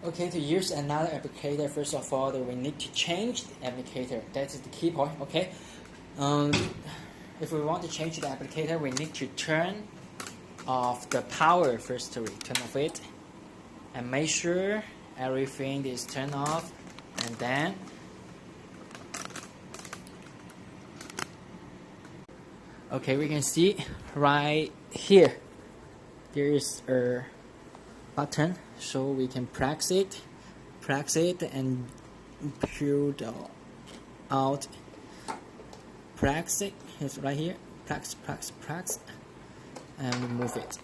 Okay, to use another applicator, first of all, we need to change the applicator. That is the key point, okay? If we want to change the applicator, we need to turn off the power first. Turn off it and make sure everything is turned off, and then okay, we can see right here there is a button, so we can press it and pull out. Press it, it's right here. Press, and remove it.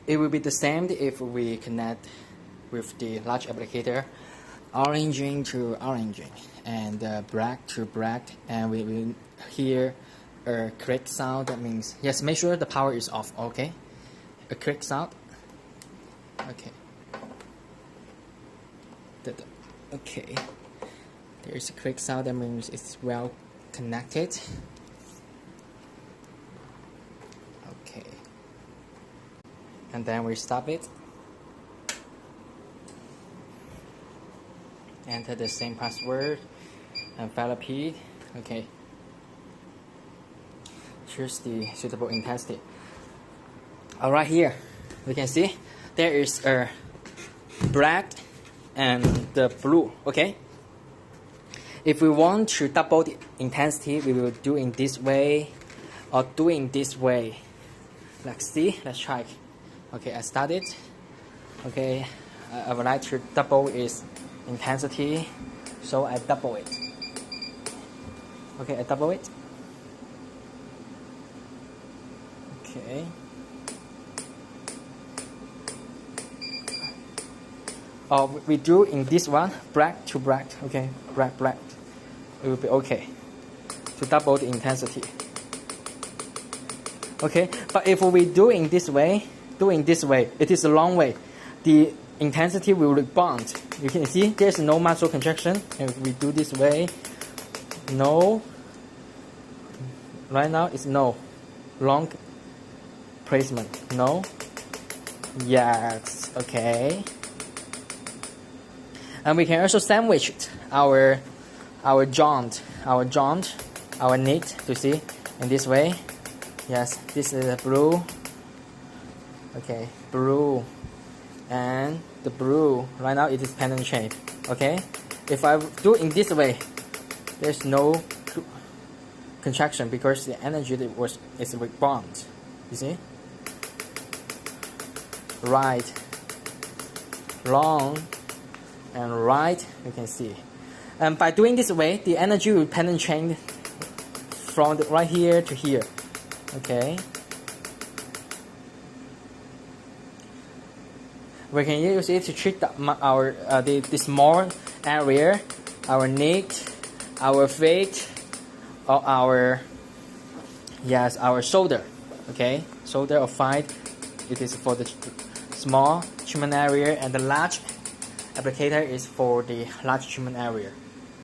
It will be the same if we connect with the large applicator, oranging to oranging, and black to black, and we will hear a click sound. That means yes, make sure the power is off. Okay, a click sound. Okay. Okay. There is a click sound. That means it's well connected. Okay. And then we stop it. Enter the same password and file repeat. Okay. Choose the suitable intensity. Alright, here we can see there is a black and the blue. Okay. If we want to double the intensity, we will do in this way or doing this way. Let's see. Let's try. Okay, I started. Okay, I would like to double its intensity, so I double it. Okay, I double it. Okay. We do in this one, black to black. Okay, black. It will be okay to double the intensity. Okay, but if we do in this way, it is a long way. The intensity will rebound. You can see there's no muscle contraction. If we do this way, no. Right now it's no. Long placement, no. Yes, okay. And we can also sandwich our joint, our knee, to see in this way. Yes, this is a blue. Okay, blue, and the blue. Right now it is pendant shape. Okay, if I do in this way, there's no contraction because the energy is rebound. You see, right, long, and right. You can see, and by doing this way, the energy will penetrate from right here to here. Okay. We can use it to treat the small area, our neck, our feet, or our shoulder. Okay, shoulder or thigh. It is for the small treatment area, and the large applicator is for the large treatment area.